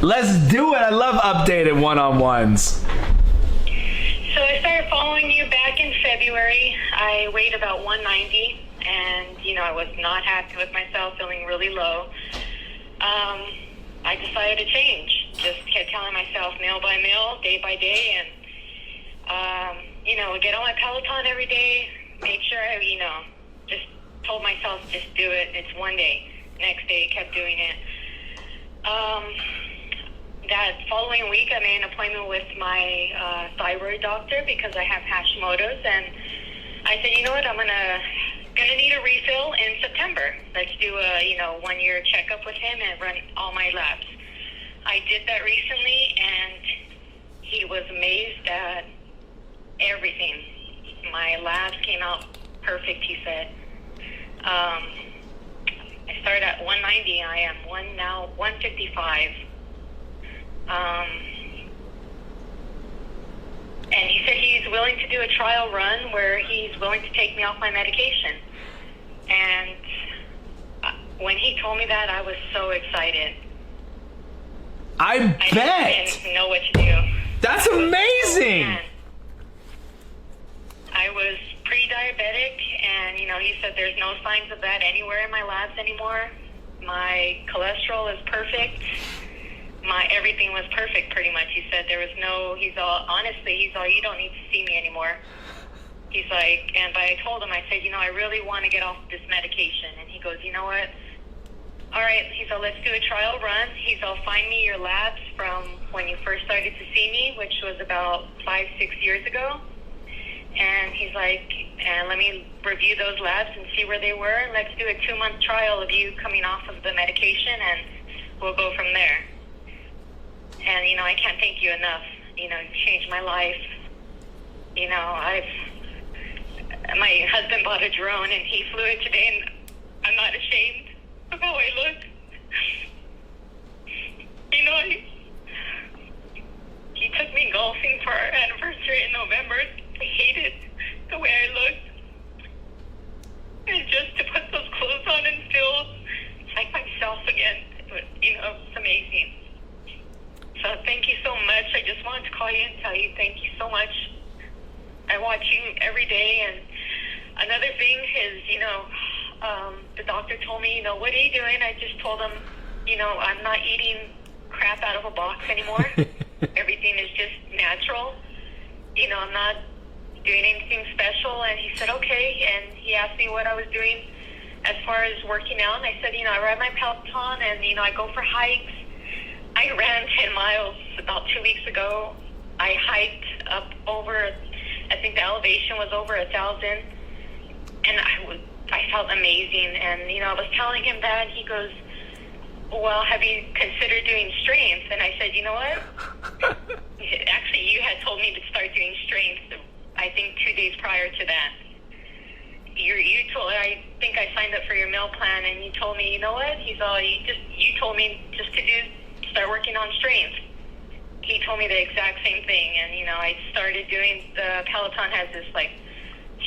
Let's do it. I love updated one-on-ones. So I started following you back in February. I weighed about 190, and, I was not happy with myself, feeling really low. I decided to change. Just kept telling myself meal by meal, day by day, and, get on my Peloton every day, make sure I, just told myself, just do it. It's one day. Next day, kept doing it. That following week, I made an appointment with my thyroid doctor because I have Hashimoto's, and I said, you know what, I'm gonna need a refill in September. Let's do a 1 year checkup with him and run all my labs. I did that recently, and he was amazed at everything. My labs came out perfect, he said. I started at 190. I am 155. And he said he's willing to do a trial run where he's willing to take me off my medication. And when he told me that, I was so excited. I bet. Didn't know what to do. That's amazing. I was pre-diabetic, and he said there's no signs of that anywhere in my labs anymore. My cholesterol is perfect. My everything was perfect, pretty much. He said there was no. He's all, you don't need to see me anymore. He's like, but I told him, I said, I really want to get off this medication. And he goes, you know what? All right. He's all, let's do a trial run. He's all, find me your labs from when you first started to see me, which was about 5-6 years ago. And he's like, and let me review those labs and see where they were. Let's do a 2-month trial of you coming off of the medication, and we'll go from there. And, I can't thank you enough. You changed my life. My husband bought a drone, and he flew it today, and I'm not ashamed of how I look. He took me golfing for our anniversary in November. I hated the way I looked. And just to put those clothes on and feel like myself again, it's amazing. So thank you so much. I just wanted to call you and tell you thank you so much. I watch you every day. And another thing is, the doctor told me, what are you doing? I just told him, I'm not eating crap out of a box anymore. Everything is just natural. I'm not doing anything special. And he said, okay. And he asked me what I was doing as far as working out. And I said, I ride my Peloton, and, I go for hikes. I ran 10 miles about 2 weeks ago. I hiked up over, I think the elevation was over 1,000. And I felt amazing. And, I was telling him that. He goes, well, have you considered doing strength? And I said, you know what? Actually, you had told me to start doing strength, I think 2 days prior to that. I think I signed up for your meal plan, and you told me, you know what? You told me just to start working on strength. He told me the exact same thing, and, I started doing, the Peloton has this,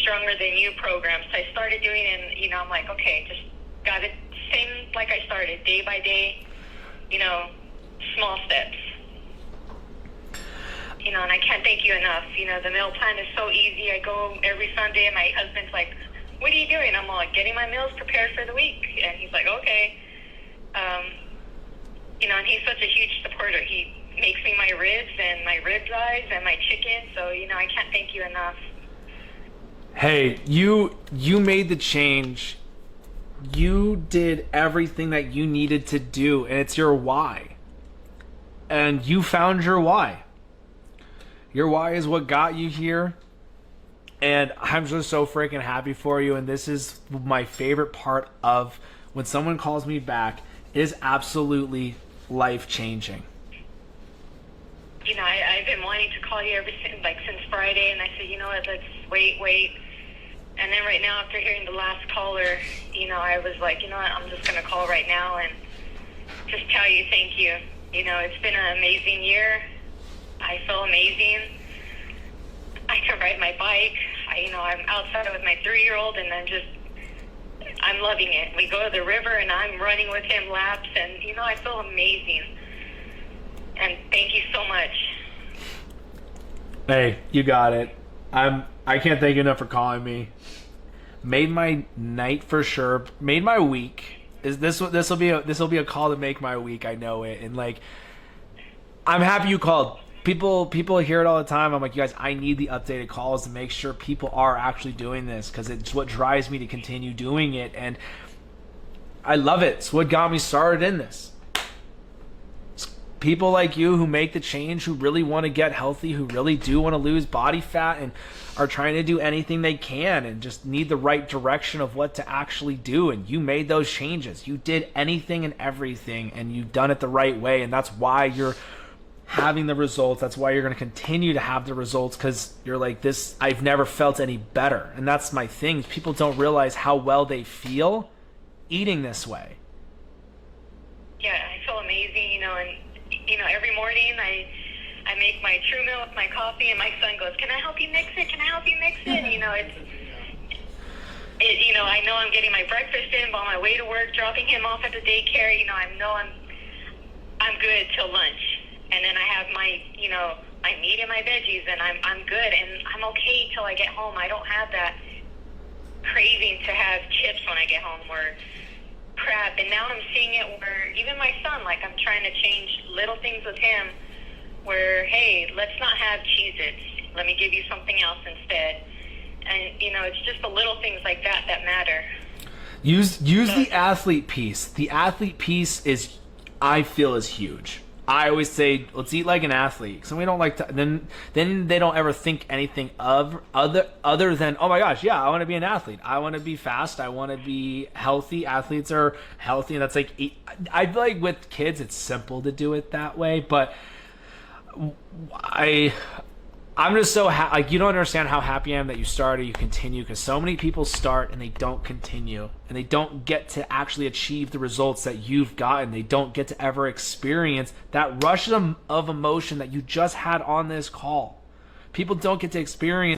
Stronger Than You program, so I started doing it, and, I'm like, okay, just got it, same like I started, day by day, small steps. And I can't thank you enough. The meal plan is so easy. I go every Sunday, and my husband's like, what are you doing? I'm like, getting my meals prepared for the week. And he's like, okay. And he's such a huge supporter. He makes me my ribs and my rib eyes and my chicken. So, I can't thank you enough. Hey, you made the change. You did everything that you needed to do, and it's your why. And you found your why. Your why is what got you here. And I'm just so freaking happy for you. And this is my favorite part of when someone calls me back. It is absolutely life-changing. I've been wanting to call you since Friday. And I said, what, let's wait. And then right now, after hearing the last caller, I was like, what, I'm just going to call right now and just tell you thank you. It's been an amazing year. I feel amazing. I can ride my bike. I'm outside with my 3-year-old, and I'm loving it. We go to the river, and I'm running with him laps, and, I feel amazing. Hey, you got it. I can't thank you enough for calling me. Made my night for sure. Made my week. Is this will be a call to make my week. I know it. And like, I'm happy you called. People hear it all the time. I'm like, you guys, I need the updated calls to make sure people are actually doing this, because it's what drives me to continue doing it, and I love it. It's what got me started in this. It's people like you who make the change, who really want to get healthy, who really do want to lose body fat, and are trying to do anything they can, and just need the right direction of what to actually do. And you made those changes. You did anything and everything, and you've done it the right way, and that's why you're having the results. That's why you're going to continue to have the results, because you're like, this, I've never felt any better. And that's my thing. People don't realize how well they feel eating this way. Yeah, I feel amazing, and every morning I make my true milk, my coffee, and my son goes, "Can I help you mix it? Can I help you mix it?" I know I'm getting my breakfast in on my way to work, dropping him off at the daycare. I know I'm good till lunch. And then I have my, my meat and my veggies, and I'm good, and I'm okay till I get home. I don't have that craving to have chips when I get home, or crap. And now I'm seeing it where even my son, like, I'm trying to change little things with him where, hey, let's not have Cheez-Its. Let me give you something else instead. And, it's just the little things like that that matter. Use the athlete piece. The athlete piece I feel is huge. I always say, let's eat like an athlete. So we don't like to. Then they don't ever think anything of other than, oh my gosh, yeah, I want to be an athlete. I want to be fast. I want to be healthy. Athletes are healthy, and that's like, I feel like with kids, it's simple to do it that way. But I'm just so like, you don't understand how happy I am that you started, you continue, because so many people start and they don't continue, and they don't get to actually achieve the results that you've gotten. They don't get to ever experience that rush of emotion that you just had on this call. People don't get to experience